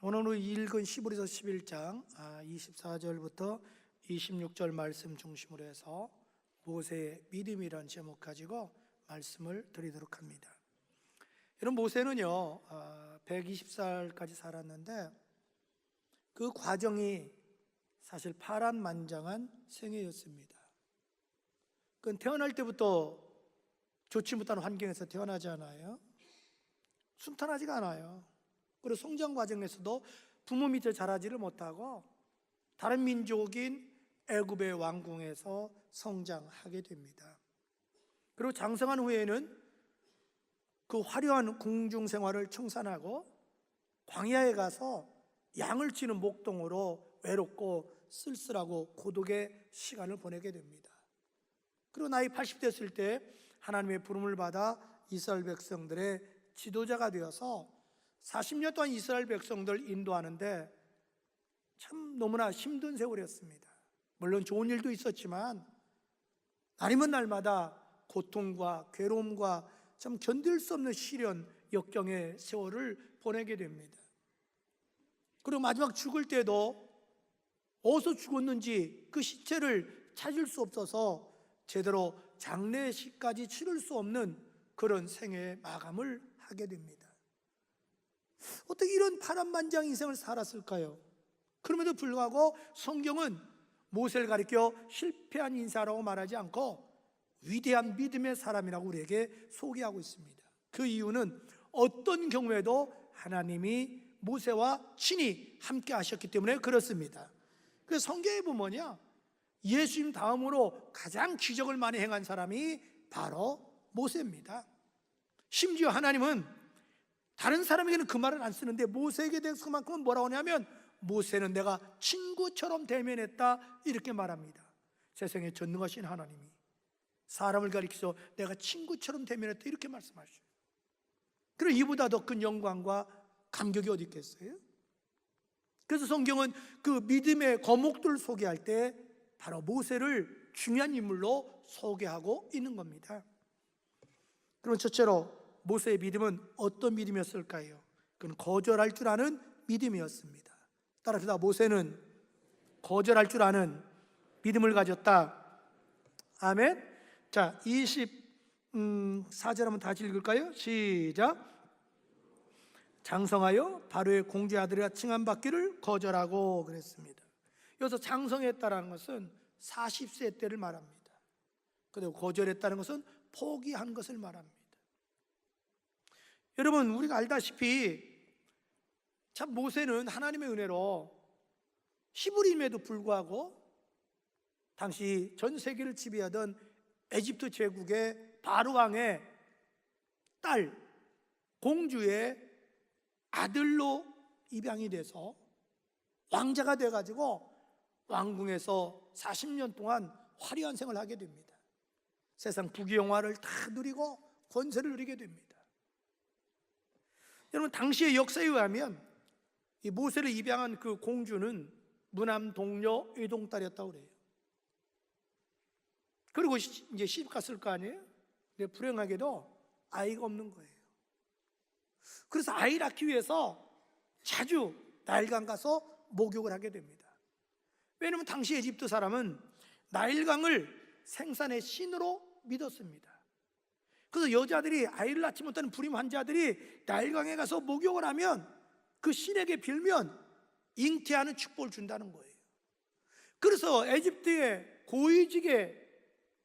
오늘 읽은 히브리서 11장 24절부터 26절 말씀 중심으로 해서 모세의 믿음이라는 제목 가지고 말씀을 드리도록 합니다. 여러분, 모세는요 120살까지 살았는데 그 과정이 사실 파란만장한 생애였습니다. 그건 태어날 때부터 좋지 못한 환경에서 태어나지 않아요. 순탄하지가 않아요. 그리고 성장 과정에서도 부모 밑에 자라지를 못하고 다른 민족인 애굽의 왕궁에서 성장하게 됩니다. 그리고 장성한 후에는 그 화려한 궁중 생활을 청산하고 광야에 가서 양을 치는 목동으로 외롭고 쓸쓸하고 고독의 시간을 보내게 됩니다. 그리고 나이 80 됐을 때 하나님의 부름을 받아 이스라엘 백성들의 지도자가 되어서 40년 동안 이스라엘 백성들 인도하는데 참 너무나 힘든 세월이었습니다. 물론 좋은 일도 있었지만 날이면 날마다 고통과 괴로움과 참 견딜 수 없는 시련, 역경의 세월을 보내게 됩니다. 그리고 마지막 죽을 때도 어디서 죽었는지 그 시체를 찾을 수 없어서 제대로 장례식까지 치를 수 없는 그런 생애의 마감을 하게 됩니다. 어떻게 이런 파란만장 인생을 살았을까요? 그럼에도 불구하고 성경은 모세를 가리켜 실패한 인사라고 말하지 않고 위대한 믿음의 사람이라고 우리에게 소개하고 있습니다. 그 이유는 어떤 경우에도 하나님이 모세와 친히 함께 하셨기 때문에 그렇습니다. 그래서 성경에 보면요, 예수님 다음으로 가장 기적을 많이 행한 사람이 바로 모세입니다. 심지어 하나님은 다른 사람에게는 그 말을 안 쓰는데 모세에게 대해서만큼은 뭐라고 하냐면 모세는 내가 친구처럼 대면했다 이렇게 말합니다. 세상에 전능하신 하나님이 사람을 가리켜서 내가 친구처럼 대면했다 이렇게 말씀하셔요. 그리고 이보다 더 큰 영광과 감격이 어디 있겠어요? 그래서 성경은 그 믿음의 거목들을 소개할 때 바로 모세를 중요한 인물로 소개하고 있는 겁니다. 그럼 첫째로 모세의 믿음은 어떤 믿음이었을까요? 그건 거절할 줄 아는 믿음이었습니다. 따라서 모세는 거절할 줄 아는 믿음을 가졌다. 아멘. 자, 24절 한번 다시 읽을까요? 시작. 장성하여 바로의 공주의 아들이라 칭함받기를 거절하고 그랬습니다. 여기서 장성했다는 것은 40세 때를 말합니다. 그리고 거절했다는 것은 포기한 것을 말합니다. 여러분, 우리가 알다시피 참 모세는 하나님의 은혜로 히브리임에도 불구하고 당시 전 세계를 지배하던 에집트 제국의 바로 왕의 딸 공주의 아들로 입양이 돼서 왕자가 돼가지고 왕궁에서 40년 동안 화려한 생활을 하게 됩니다. 세상 부귀영화를 다 누리고 권세를 누리게 됩니다. 여러분, 당시의 역사에 의하면 이 모세를 입양한 그 공주는 무남 동료 외동딸이었다고 그래요. 그리고 이제 시집 갔을 거 아니에요? 근데 불행하게도 아이가 없는 거예요. 그래서 아이를 낳기 위해서 자주 나일강 가서 목욕을 하게 됩니다. 왜냐하면 당시 에집트 사람은 나일강을 생산의 신으로 믿었습니다. 그래서 여자들이 아이를 낳지 못하는 불임 환자들이 나일강에 가서 목욕을 하면 그 신에게 빌면 잉태하는 축복을 준다는 거예요. 그래서 에집트의 고위직의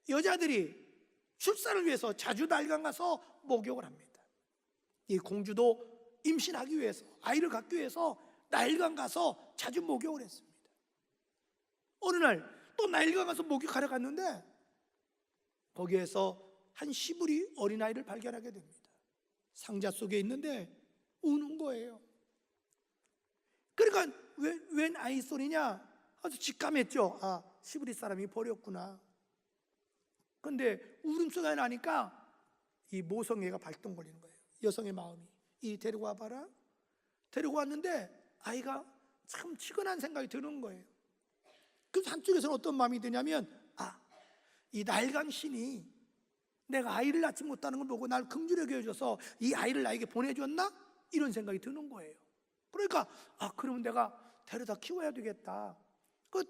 여자들이 출산을 위해서 자주 나일강 가서 목욕을 합니다. 이 공주도 임신하기 위해서, 아이를 갖기 위해서 나일강 가서 자주 목욕을 했습니다. 어느 날 또 나일강 가서 목욕하러 갔는데 거기에서 한 시부리 어린아이를 발견하게 됩니다. 상자 속에 있는데 우는 거예요. 그러니까 웬 아이 소리냐? 아주 직감했죠. 아, 시부리 사람이 버렸구나. 그런데 울음소리가 나니까 이 모성애가 발동 걸리는 거예요. 여성의 마음이. 이 데리고 와봐라. 데리고 왔는데 아이가 참 치근한 생각이 드는 거예요. 그래서 한쪽에서는 어떤 마음이 드냐면 이 나일강 신이 내가 아이를 낳지 못하는 걸 보고 날 긍휼하게 해줘서 이 아이를 나에게 보내줬나? 이런 생각이 드는 거예요. 그러니까 그러면 내가 데려다 키워야 되겠다.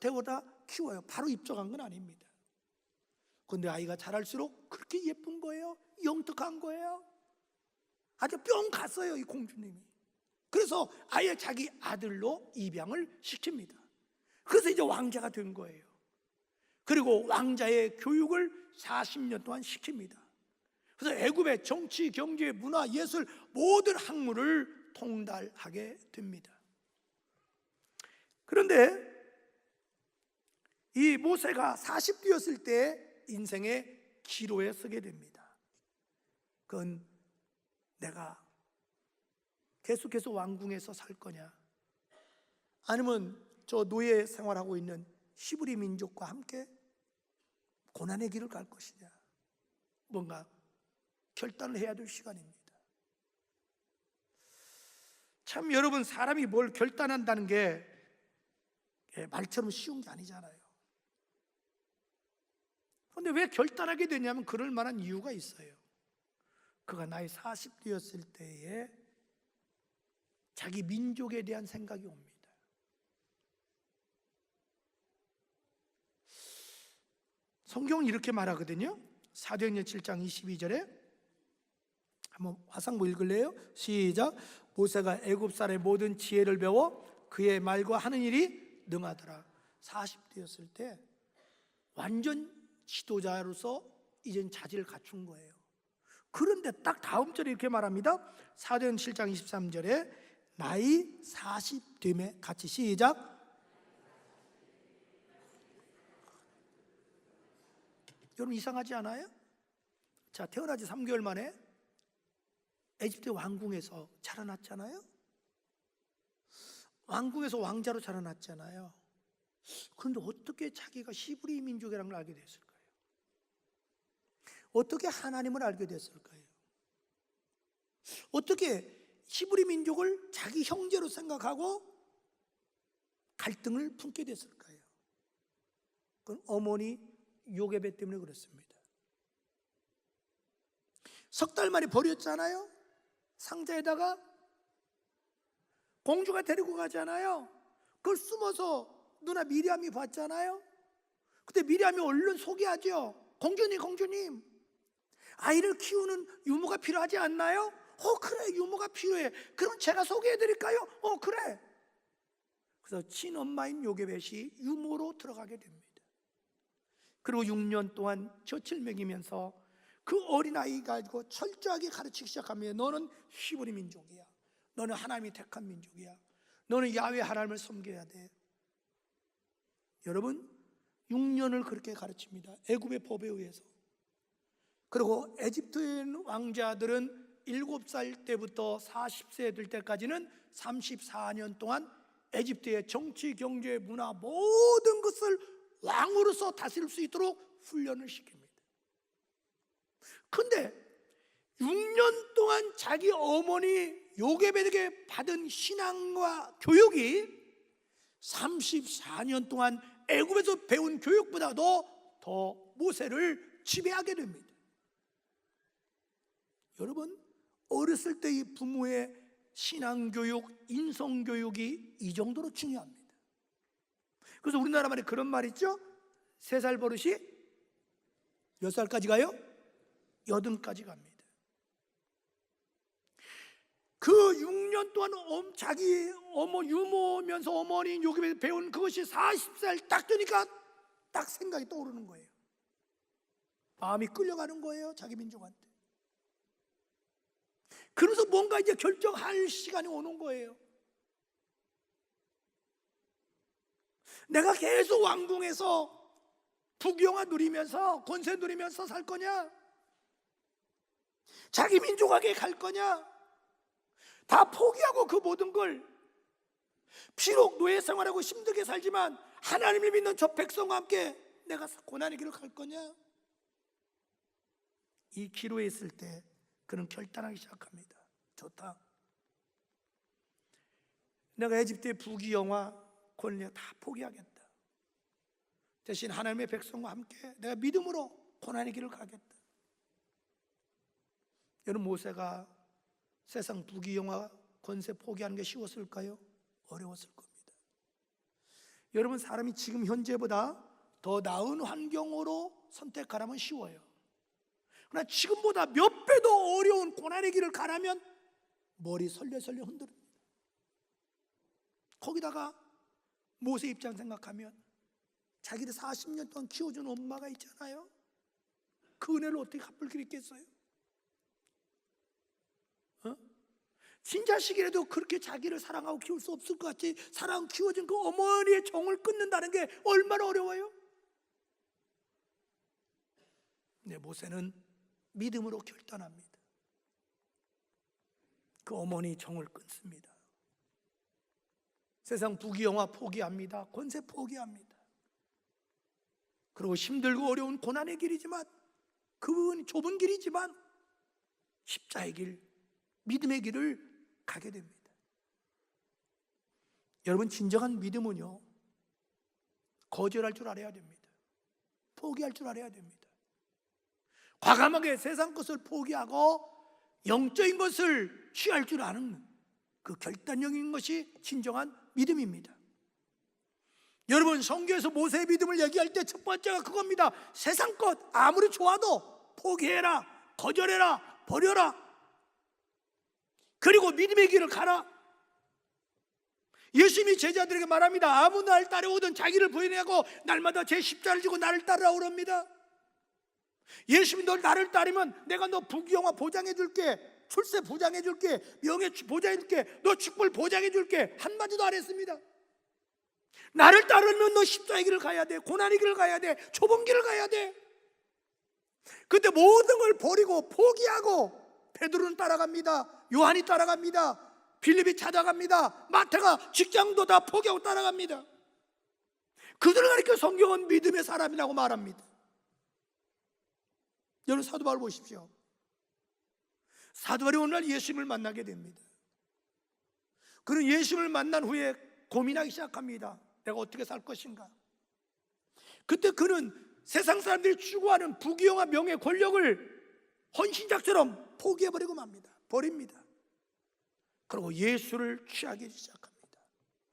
데려다 키워요. 바로 입적한 건 아닙니다. 그런데 아이가 자랄수록 그렇게 예쁜 거예요. 영특한 거예요. 아주 뿅 갔어요, 이 공주님이. 그래서 아예 자기 아들로 입양을 시킵니다. 그래서 이제 왕자가 된 거예요. 그리고 왕자의 교육을 40년 동안 시킵니다. 그래서 애굽의 정치, 경제, 문화, 예술 모든 학문을 통달하게 됩니다. 그런데 이 모세가 40되었을 때 인생의 기로에 서게 됩니다. 그건 내가 계속해서 왕궁에서 살 거냐, 아니면 저 노예 생활하고 있는 히브리 민족과 함께 고난의 길을 갈 것이냐, 뭔가 결단을 해야 될 시간입니다. 참 여러분, 사람이 뭘 결단한다는 게 말처럼 쉬운 게 아니잖아요. 그런데 왜 결단하게 되냐면 그럴 만한 이유가 있어요. 그가 나이 40되었을 때에 자기 민족에 대한 생각이 옵니다. 성경은 이렇게 말하거든요. 사도행전 7장 22절에 한번 화상보 읽을래요? 시작. 모세가 애굽 사람의 모든 지혜를 배워 그의 말과 하는 일이 능하더라. 40되었을 때 완전 지도자로서 이젠 자질을 갖춘 거예요. 그런데 딱 다음 절에 이렇게 말합니다. 사도행전 7장 23절에 나이 40됨에 같이 시작. 여러분 이상하지 않아요? 자, 태어나지 3개월 만에 에집트 왕궁에서 자라났잖아요. 왕궁에서 왕자로 자라났잖아요. 그런데 어떻게 자기가 히브리 민족이라는 걸 알게 됐을까요? 어떻게 하나님을 알게 됐을까요? 어떻게 히브리 민족을 자기 형제로 생각하고 갈등을 품게 됐을까요? 그건 어머니 요게벳 때문에 그렇습니다. 석 달 만에 버렸잖아요. 상자에다가 공주가 데리고 가잖아요. 그걸 숨어서 누나 미리암이 봤잖아요. 그때 미리암이 얼른 소개하죠. 공주님, 아이를 키우는 유모가 필요하지 않나요? 그래, 유모가 필요해. 그럼 제가 소개해드릴까요? 그래. 그래서 친엄마인 요게벳이 유모로 들어가게 됩니다. 그리고 6년 동안 젖을 먹이면서 그 어린아이 가지고 철저하게 가르치기 시작합니다. 너는 히브리 민족이야. 너는 하나님이 택한 민족이야. 너는 야훼 하나님을 섬겨야 돼. 여러분 6년을 그렇게 가르칩니다. 애굽의 법에 의해서. 그리고 에집트의 왕자들은 7살 때부터 40세 될 때까지는 34년 동안 에집트의 정치, 경제, 문화 모든 것을 왕으로서 다스릴 수 있도록 훈련을 시킵니다. 근데 6년 동안 자기 어머니 요게벳에게 받은 신앙과 교육이 34년 동안 애굽에서 배운 교육보다도 더 모세를 지배하게 됩니다. 여러분 어렸을 때 이 부모의 신앙교육, 인성교육이 이 정도로 중요합니다. 그래서 우리나라 말에 그런 말 있죠? 3살 버릇이 몇 살까지 가요? 80까지 갑니다. 그 6년 동안 자기 유모면서 어머니 요괴에 배운 그것이 40살 딱 되니까 딱 생각이 떠오르는 거예요. 마음이 끌려가는 거예요, 자기 민족한테. 그래서 뭔가 이제 결정할 시간이 오는 거예요. 내가 계속 왕궁에서 부귀영화 누리면서 권세 누리면서 살 거냐? 자기 민족에게 갈 거냐? 다 포기하고 그 모든 걸, 비록 노예 생활하고 힘들게 살지만 하나님을 믿는 저 백성과 함께 내가 고난의 길을 갈 거냐? 이 기로에 있을 때 그는 결단하기 시작합니다. 좋다. 내가 에집트의 부귀영화, 권력 다 포기하겠다. 대신 하나님의 백성과 함께 내가 믿음으로 고난의 길을 가겠다. 여러분 모세가 세상 부귀영화 권세 포기하는 게 쉬웠을까요? 어려웠을 겁니다. 여러분, 사람이 지금 현재보다 더 나은 환경으로 선택하라면 쉬워요. 그러나 지금보다 몇 배 더 어려운 고난의 길을 가라면 머리 설레설레 흔들립니다. 거기다가 모세 입장 생각하면 자기를 40년 동안 키워준 엄마가 있잖아요. 그 은혜를 어떻게 갚을 길 있겠어요? 친자식이라도 그렇게 자기를 사랑하고 키울 수 없을 것 같이 사랑 키워준 그 어머니의 정을 끊는다는 게 얼마나 어려워요? 네, 모세는 믿음으로 결단합니다. 그 어머니 정을 끊습니다. 세상 부귀영화 포기합니다. 권세 포기합니다. 그리고 힘들고 어려운 고난의 길이지만, 그 좁은 길이지만 십자의 길, 믿음의 길을 가게 됩니다. 여러분, 진정한 믿음은요, 거절할 줄 알아야 됩니다. 포기할 줄 알아야 됩니다. 과감하게 세상 것을 포기하고 영적인 것을 취할 줄 아는 그 결단력인 것이 진정한 믿음입니다. 여러분, 성경에서 모세의 믿음을 얘기할 때 첫 번째가 그겁니다. 세상 것 아무리 좋아도 포기해라, 거절해라, 버려라. 그리고 믿음의 길을 가라. 예수님이 제자들에게 말합니다. 아무 날 따라오든 자기를 부인하고 날마다 제 십자가를 지고 나를 따라오랍니다. 예수님이 너 나를 따르면 내가 너 부귀영화 보장해 줄게, 출세 보장해 줄게, 명예 보장해 줄게, 너 축복을 보장해 줄게, 한마디도 안 했습니다. 나를 따르면 너 십자가의 길을 가야 돼, 고난의 길을 가야 돼, 좁은 길을 가야 돼. 그때 모든 걸 버리고 포기하고 베드로는 따라갑니다. 요한이 따라갑니다. 빌립이 찾아갑니다. 마태가 직장도 다 포기하고 따라갑니다. 그들을 가리켜 성경은 믿음의 사람이라고 말합니다. 여러분, 사도 바울 보십시오. 사도 바울이 오늘 예수님을 만나게 됩니다. 그는 예수님을 만난 후에 고민하기 시작합니다. 내가 어떻게 살 것인가. 그때 그는 세상 사람들이 추구하는 부귀영화, 명예, 권력을 헌신작처럼 포기해버리고 맙니다. 버립니다. 그리고 예수를 취하기 시작합니다.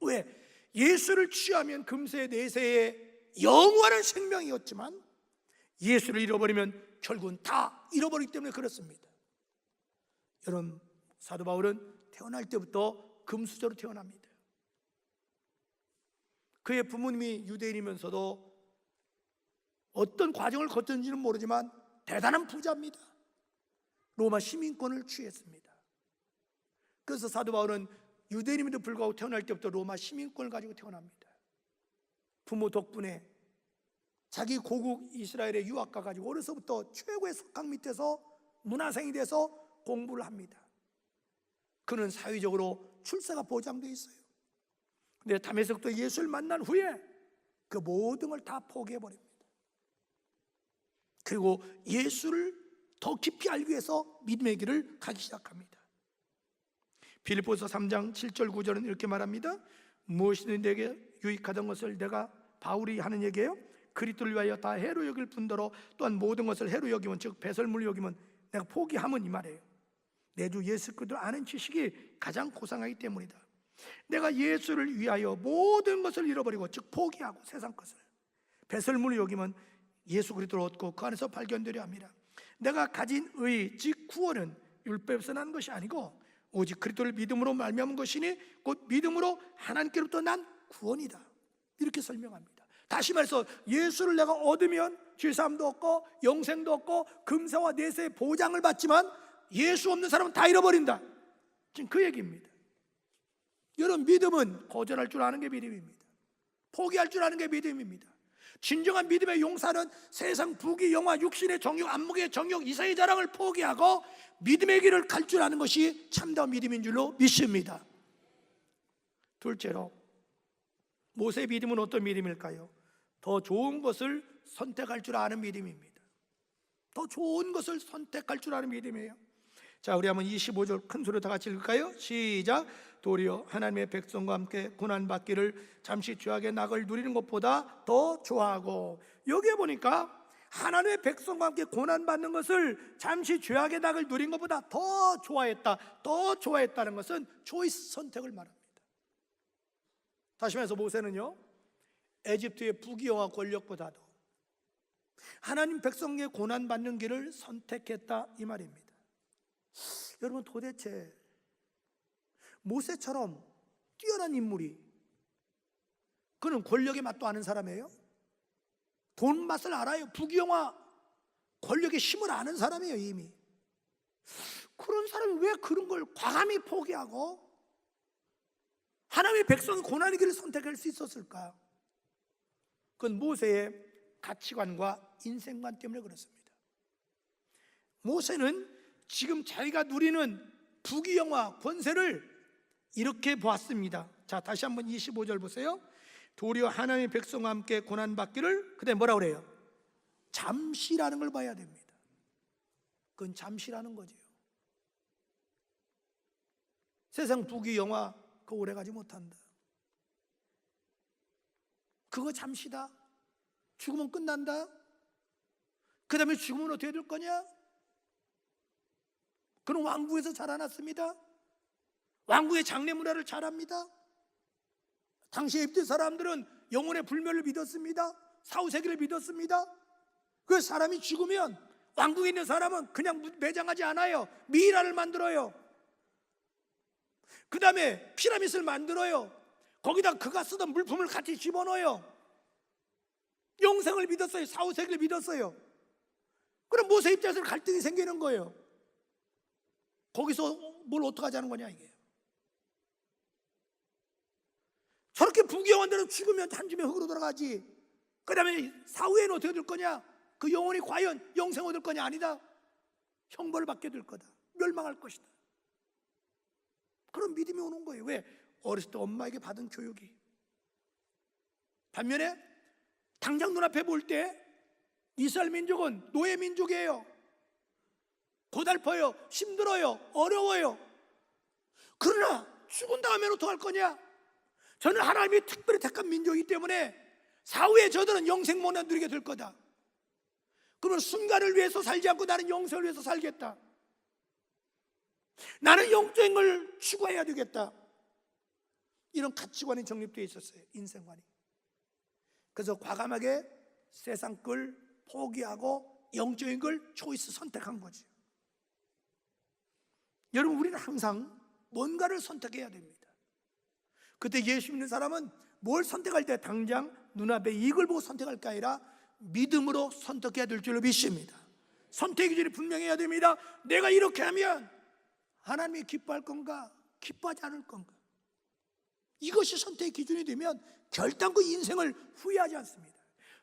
왜? 예수를 취하면 금세 내세의 영원한 생명이었지만 예수를 잃어버리면 결국은 다 잃어버리기 때문에 그렇습니다. 여러분, 사도 바울은 태어날 때부터 금수저로 태어납니다. 그의 부모님이 유대인이면서도 어떤 과정을 거쳤는지는 모르지만 대단한 부자입니다. 로마 시민권을 취했습니다. 그래서 사도 바울은 유대인임에도 불구하고 태어날 때부터 로마 시민권을 가지고 태어납니다. 부모 덕분에 자기 고국 이스라엘에 유학 가가지고 어려서부터 최고의 석학 밑에서 문화생이 돼서 공부를 합니다. 그는 사회적으로 출세가 보장되어 있어요. 근데 다메섹도 예수를 만난 후에 그 모든 걸 다 포기해버립니다. 그리고 예수를 더 깊이 알기 위해서 믿음의 길을 가기 시작합니다. 빌립보서 3장 7절 9절은 이렇게 말합니다. 무엇이든 내게 유익하던 것을 내가 바울이 하는 얘기예요. 그리스도를 위하여 다 해로 여길 뿐더러 또한 모든 것을 해로 여기면, 즉 배설물로 여기면 내가 포기하면, 이 말이에요. 내 주 예수 그리스도를 아는 지식이 가장 고상하기 때문이다. 내가 예수를 위하여 모든 것을 잃어버리고, 즉 포기하고 세상 것을 배설물로 여기면 예수 그리스도를 얻고 그 안에서 발견되려 합니다. 내가 가진 의, 즉 구원은 율법에서 난 것이 아니고 오직 그리스도를 믿음으로 말미암은 것이니 곧 믿음으로 하나님께로부터 난 구원이다. 이렇게 설명합니다. 다시 말해서 예수를 내가 얻으면 죄사함도 얻고 영생도 얻고 금세와 내세의 보장을 받지만 예수 없는 사람은 다 잃어버린다. 지금 그 얘기입니다. 여러분, 믿음은 거절할 줄 아는 게 믿음입니다. 포기할 줄 아는 게 믿음입니다. 진정한 믿음의 용사는 세상 부귀 영화, 육신의 정욕, 안목의 정욕, 이사의 자랑을 포기하고 믿음의 길을 갈 줄 아는 것이 참다운 믿음인 줄로 믿습니다. 둘째로, 모세의 믿음은 어떤 믿음일까요? 더 좋은 것을 선택할 줄 아는 믿음입니다. 더 좋은 것을 선택할 줄 아는 믿음이에요. 자, 우리 한번 25절 큰 소리로 다 같이 읽을까요? 시작. 도리어 하나님의 백성과 함께 고난받기를 잠시 죄악의 낙을 누리는 것보다 더 좋아하고. 여기에 보니까 하나님의 백성과 함께 고난받는 것을 잠시 죄악의 낙을 누린 것보다 더 좋아했다는 것은 초이스 선택을 말합니다. 다시 말해서 모세는요, 에집트의 부귀영화 권력보다도 하나님 백성의 고난받는 길을 선택했다, 이 말입니다. 여러분, 도대체 모세처럼 뛰어난 인물이, 그는 권력의 맛도 아는 사람이에요. 돈 맛을 알아요. 부귀영화 권력의 힘을 아는 사람이에요. 이미 그런 사람이 왜 그런 걸 과감히 포기하고 하나님의 백성의 고난의 길을 선택할 수 있었을까? 그건 모세의 가치관과 인생관 때문에 그렇습니다. 모세는 지금 자기가 누리는 부귀영화 권세를 이렇게 보았습니다. 자, 다시 한번 25절 보세요. 도리어 하나님의 백성과 함께 고난받기를, 그때 뭐라 그래요? 잠시라는 걸 봐야 됩니다. 그건 잠시라는 거죠. 세상 부귀영화 그거 오래가지 못한다. 그거 잠시다. 죽으면 끝난다. 그 다음에 죽으면 어떻게 될 거냐? 그는 왕궁에서 자라났습니다. 왕궁의 장례 문화를 잘합니다. 당시 에집트 사람들은 영혼의 불멸을 믿었습니다. 사후세계를 믿었습니다. 그 사람이 죽으면 왕궁에 있는 사람은 그냥 매장하지 않아요. 미이라를 만들어요. 그 다음에 피라밋을 만들어요. 거기다 그가 쓰던 물품을 같이 집어넣어요. 영생을 믿었어요. 사후세계를 믿었어요. 그럼 모세 입장에서 갈등이 생기는 거예요. 거기서 뭘 어떡하자는 거냐 이게. 저렇게 부귀영화한 대로 죽으면 한 줌의 흙으로 돌아가지. 그 다음에 사후에는 어떻게 될 거냐? 그 영혼이 과연 영생 얻을 거냐? 아니다. 형벌을 받게 될 거다. 멸망할 것이다. 그런 믿음이 오는 거예요. 왜? 어렸을 때 엄마에게 받은 교육이. 반면에 당장 눈앞에 볼 때 이스라엘 민족은 노예 민족이에요. 고달퍼요. 힘들어요. 어려워요. 그러나 죽은 다음에는 어떡할 거냐? 저는 하나님이 특별히 택한 민족이기 때문에 사후에 저들은 영생 못 누리게 될 거다. 그러면 순간을 위해서 살지 않고 나는 영생을 위해서 살겠다. 나는 영적인 걸 추구해야 되겠다. 이런 가치관이 정립되어 있었어요. 인생관이. 그래서 과감하게 세상 걸 포기하고 영적인 걸 초이스 선택한 거지. 여러분, 우리는 항상 뭔가를 선택해야 됩니다. 그때 예수 믿는 사람은 뭘 선택할 때 당장 눈앞에 이익을 보고 선택할 게 아니라 믿음으로 선택해야 될 줄로 믿습니다. 선택의 기준이 분명해야 됩니다. 내가 이렇게 하면 하나님이 기뻐할 건가, 기뻐하지 않을 건가. 이것이 선택의 기준이 되면 결단코 인생을 후회하지 않습니다.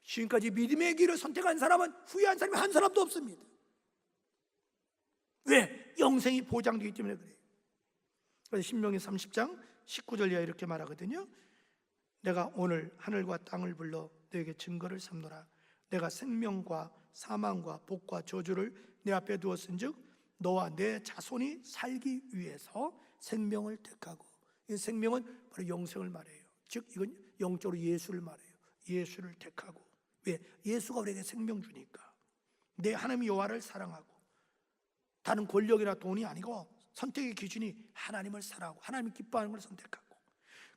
지금까지 믿음의 길을 선택한 사람은 후회한 사람이 한 사람도 없습니다. 왜? 영생이 보장되기 때문에 그래요. 그래서 신명기 30장 19절 이하 이렇게 말하거든요. 내가 오늘 하늘과 땅을 불러 너에게 증거를 삼노라. 내가 생명과 사망과 복과 저주를 내 앞에 두었은즉 너와 내 자손이 살기 위해서 생명을 택하고, 이 생명은 바로 영생을 말해요. 즉 이건 영적으로 예수를 말해요. 예수를 택하고. 왜? 예수가 우리에게 생명 주니까. 내 하나님 여호와를 사랑하고, 다른 권력이나 돈이 아니고 선택의 기준이 하나님을 사랑하고 하나님이 기뻐하는 걸 선택하고,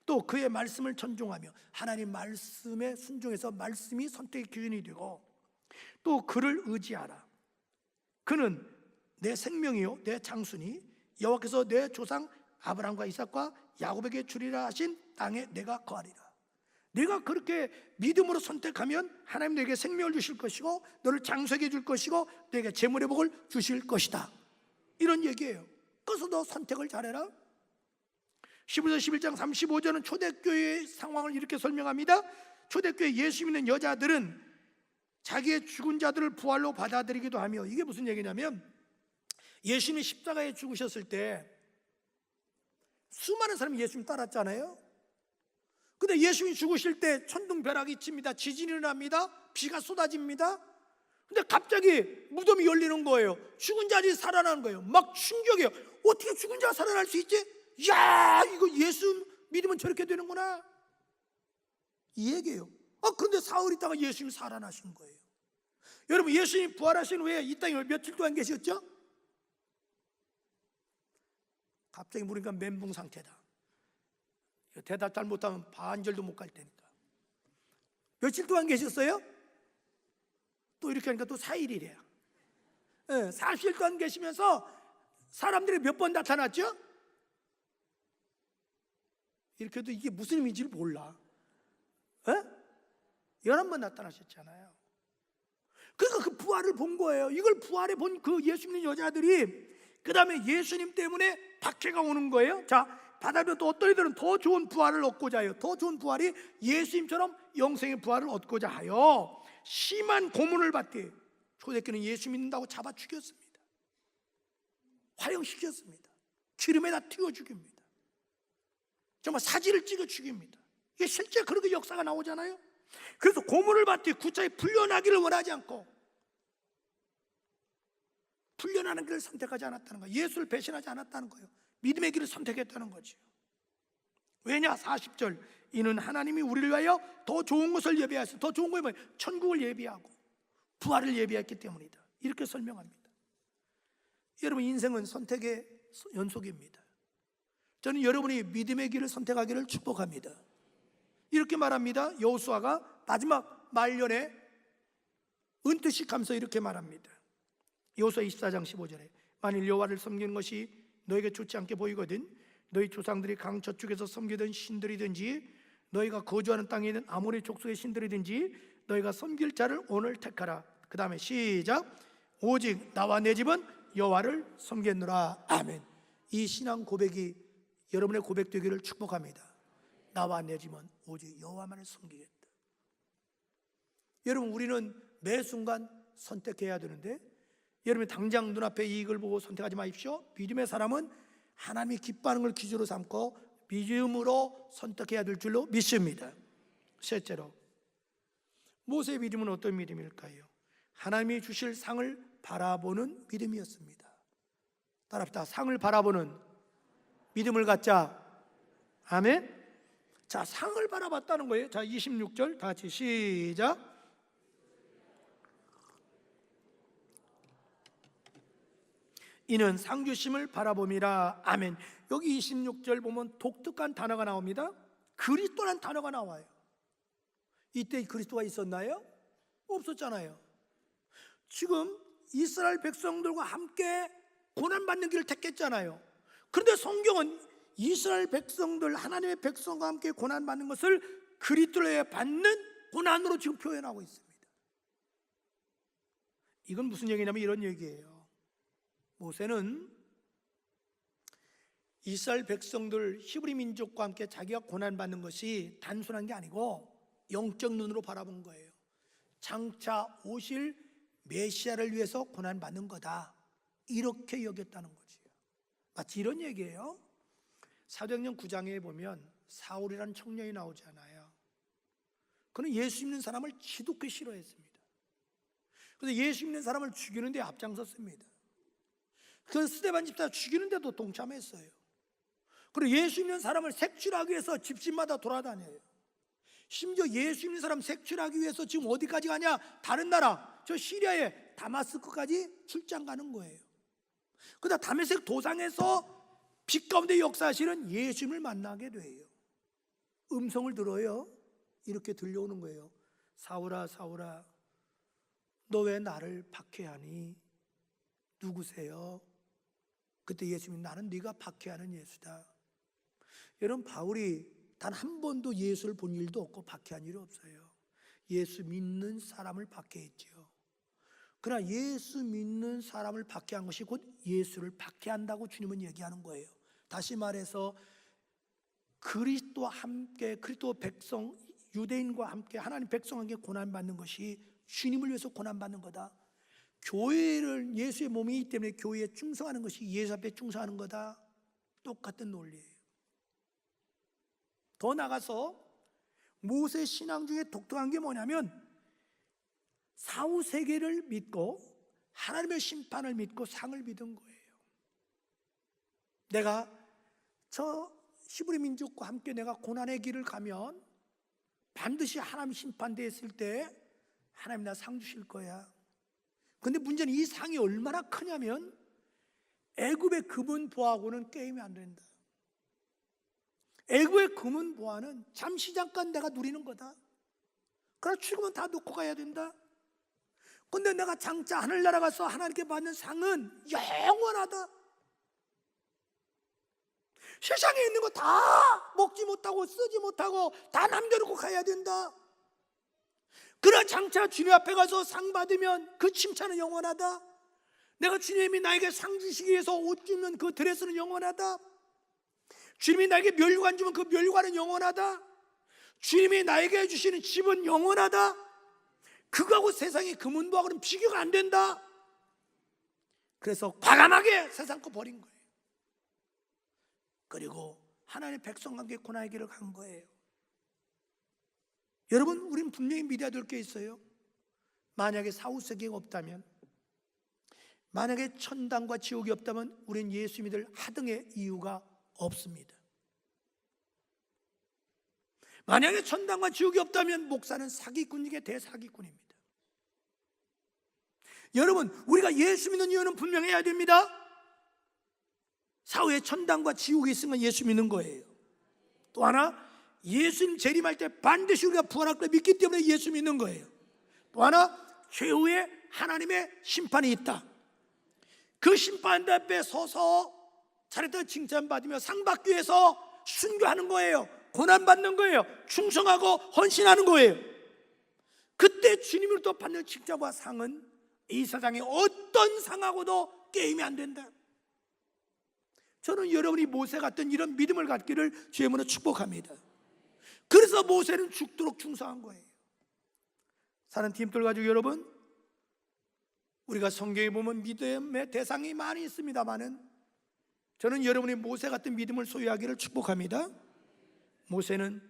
또 그의 말씀을 존중하며 하나님 말씀에 순종해서 말씀이 선택의 기준이 되고, 또 그를 의지하라. 그는 내 생명이요 내 장수니 여호와께서 내 조상 아브라함과 이삭과 야곱에게 주리라 하신 땅에 내가 거하리라. 네가 그렇게 믿음으로 선택하면 하나님 너에게 생명을 주실 것이고 너를 장수하게 줄 것이고 너에게 재물의 복을 주실 것이다. 이런 얘기예요. 그래서 너 선택을 잘해라. 15절 11장 35절은 초대교회의 상황을 이렇게 설명합니다. 초대교회 예수 믿는 여자들은 자기의 죽은 자들을 부활로 받아들이기도 하며, 이게 무슨 얘기냐면 예수님이 십자가에 죽으셨을 때 수많은 사람이 예수님 따랐잖아요. 근데 예수님이 죽으실 때 천둥벼락이 칩니다. 지진이 일어납니다. 비가 쏟아집니다. 근데 갑자기 무덤이 열리는 거예요. 죽은 자들이 살아나는 거예요. 막 충격이에요. 어떻게 죽은 자가 살아날 수 있지? 야, 이거 예수 믿으면 저렇게 되는구나, 이 얘기예요. 그런데 사흘 있다가 예수님이 살아나신 거예요. 여러분, 예수님 부활하신 후에 이 땅에 며칠 동안 계셨죠? 갑자기 물으니까 멘붕 상태다. 대답 잘못하면 반절도 못 갈 테니까. 며칠 동안 계셨어요? 또 이렇게 하니까 또 4일이래요. 40일 동안 계시면서 사람들이 몇 번 나타났죠? 이렇게 해도 이게 무슨 의미인지를 몰라. 11번 나타나셨잖아요. 그러니까 그 부활을 본 거예요. 이걸 부활에 본 그 예수 믿는 여자들이 그 다음에 예수님 때문에 박해가 오는 거예요. 자, 받아들여 또 어떤 이들은 더 좋은 부활을 얻고자 하여, 더 좋은 부활이 예수님처럼 영생의 부활을 얻고자 하여 심한 고문을 받되 초대교회는 예수 믿는다고 잡아 죽였습니다. 화형시켰습니다. 기름에다 튀어 죽입니다. 정말 사지를 찍어 죽입니다. 이게 실제 그렇게 역사가 나오잖아요. 그래서 고문을 받되 구차히 풀려나기를 원하지 않고 풀려나는 길을 선택하지 않았다는 거예요. 예수를 배신하지 않았다는 거예요. 믿음의 길을 선택했다는 거죠. 왜냐? 40절, 이는 하나님이 우리를 위하여 더 좋은 것을 예비하였어. 더 좋은 것이 뭐예요? 천국을 예비하고 부활을 예비했기 때문이다. 이렇게 설명합니다. 여러분, 인생은 선택의 연속입니다. 저는 여러분이 믿음의 길을 선택하기를 축복합니다. 이렇게 말합니다. 여호수아가 마지막 말년에 은퇴식하면서 이렇게 말합니다. 여호수아 24장 15절에 만일 여호와를 섬기는 것이 너에게 좋지 않게 보이거든 너희 조상들이 강 저쪽에서 섬기던 신들이든지 너희가 거주하는 땅에 있는 아모리 족속의 신들이든지 너희가 섬길 자를 오늘 택하라. 그 다음에 시작. 오직 나와 내 집은 여호와를 섬겠노라. 아멘. 이 신앙 고백이 여러분의 고백되기를 축복합니다. 나와 내 집은 오직 여호와만을 섬기겠다. 여러분, 우리는 매 순간 선택해야 되는데 여러분, 당장 눈앞에 이익을 보고 선택하지 마십시오. 믿음의 사람은 하나님이 기뻐하는 걸 기준으로 삼고 믿음으로 선택해야 될 줄로 믿습니다. 셋째로, 모세의 믿음은 어떤 믿음일까요? 하나님이 주실 상을 바라보는 믿음이었습니다. 따라합시다. 상을 바라보는 믿음을 갖자. 아멘. 자, 상을 바라봤다는 거예요. 자, 26절 다 같이 시작. 이는 상주심을 바라봄이라. 아멘. 여기 26절 보면 독특한 단어가 나옵니다. 그리스도란 단어가 나와요. 이때 그리스도가 있었나요? 없었잖아요. 지금 이스라엘 백성들과 함께 고난받는 길을 택했잖아요. 그런데 성경은 이스라엘 백성들, 하나님의 백성과 함께 고난받는 것을 그리스도에 받는 고난으로 지금 표현하고 있습니다. 이건 무슨 얘기냐면 이런 얘기예요. 모세는 이스라엘 백성들, 히브리 민족과 함께 자기가 고난받는 것이 단순한 게 아니고 영적 눈으로 바라본 거예요. 장차 오실 메시아를 위해서 고난받는 거다, 이렇게 여겼다는 거지요. 마치 이런 얘기예요. 사도행전 9장에 보면 사울이라는 청년이 나오잖아요. 그는 예수 믿는 사람을 지독히 싫어했습니다. 그래서 예수 믿는 사람을 죽이는 데 앞장섰습니다. 그 스데반 집사 죽이는데도 동참했어요. 그리고 예수 믿는 사람을 색출하기 위해서 집집마다 돌아다녀요. 심지어 예수 믿는 사람 색출하기 위해서 지금 어디까지 가냐? 다른 나라, 저 시리아의 다마스크까지 출장 가는 거예요. 그러다 다메섹 도상에서 빛 가운데 역사하시는 예수님을 만나게 돼요. 음성을 들어요. 이렇게 들려오는 거예요. 사울아, 사울아, 너 왜 나를 박해하니? 누구세요? 그때 예수님이 나는 네가 박해하는 예수다. 여러분, 바울이 단 한 번도 예수를 본 일도 없고 박해한 일이 없어요. 예수 믿는 사람을 박해했죠. 그러나 예수 믿는 사람을 박해한 것이 곧 예수를 박해한다고 주님은 얘기하는 거예요. 다시 말해서 그리스도와 함께, 그리스도 백성, 유대인과 함께 하나님 백성과 함께 고난받는 것이 주님을 위해서 고난받는 거다. 교회를, 예수의 몸이기 때문에 교회에 충성하는 것이 예수 앞에 충성하는 거다. 똑같은 논리예요. 더 나가서 모세 신앙 중에 독특한 게 뭐냐면 사후 세계를 믿고 하나님의 심판을 믿고 상을 믿은 거예요. 내가 저 히브리 민족과 함께 내가 고난의 길을 가면 반드시 하나님 심판대에 있을 때 하나님 나 상 주실 거야. 근데 문제는 이 상이 얼마나 크냐면 애굽의 금은 보화하고는 게임이 안 된다. 애굽의 금은 보화는 잠시 잠깐 내가 누리는 거다. 그러나 죽으면 다 놓고 가야 된다. 근데 내가 장차 하늘나라 가서 하나님께 받는 상은 영원하다. 세상에 있는 거 다 먹지 못하고 쓰지 못하고 다 남겨놓고 가야 된다. 그러나 장차 주님 앞에 가서 상 받으면 그 칭찬은 영원하다. 내가 주님이 나에게 상 주시기 위해서 옷 주면 그 드레스는 영원하다. 주님이 나에게 멸관 주면 그 멸관은 영원하다. 주님이 나에게 주시는 집은 영원하다. 그거하고 세상의 금은보화하고는 비교가 안 된다. 그래서 과감하게 세상 거 버린 거예요. 그리고 하나님의 백성과 함께 고난의 길을 간 거예요. 여러분, 우리는 분명히 믿어야 될 게 있어요. 만약에 사후세계가 없다면, 만약에 천당과 지옥이 없다면 우리는 예수 믿을 하등의 이유가 없습니다. 만약에 천당과 지옥이 없다면 목사는 사기꾼 중에 대사기꾼입니다. 여러분, 우리가 예수 믿는 이유는 분명해야 됩니다. 사후에 천당과 지옥이 있으면 예수 믿는 거예요. 또 하나, 예수님 재림할 때 반드시 우리가 부활할 걸 믿기 때문에 예수 믿는 거예요. 또 하나, 최후에 하나님의 심판이 있다. 그 심판 앞에 서서 잘했다고 칭찬받으며 상 받기 위해서 순교하는 거예요. 고난받는 거예요. 충성하고 헌신하는 거예요. 그때 주님으로부터 받는 칭찬과 상은 이 세상의 어떤 상하고도 게임이 안 된다. 저는 여러분이 모세 같은 이런 믿음을 갖기를 주의 이름으로 축복합니다. 그래서 모세는 죽도록 충성한 거예요. 사는 팀들 가지고 여러분, 우리가 성경에 보면 믿음의 대상이 많이 있습니다만은 저는 여러분이 모세 같은 믿음을 소유하기를 축복합니다. 모세는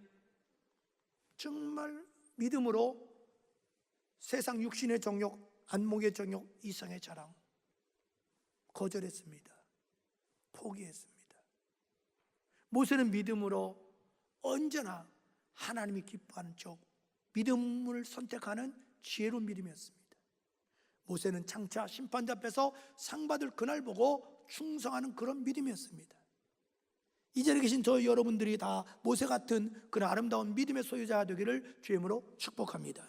정말 믿음으로 세상 육신의 정욕, 안목의 정욕, 이성의 자랑 거절했습니다. 포기했습니다. 모세는 믿음으로 언제나 하나님이 기뻐하는 쪽 믿음을 선택하는 지혜로운 믿음이었습니다. 모세는 장차 심판자 앞에서 상 받을 그날 보고 충성하는 그런 믿음이었습니다. 이 자리에 계신 저 여러분들이 다 모세 같은 그런 아름다운 믿음의 소유자가 되기를 주의 이름으로 축복합니다.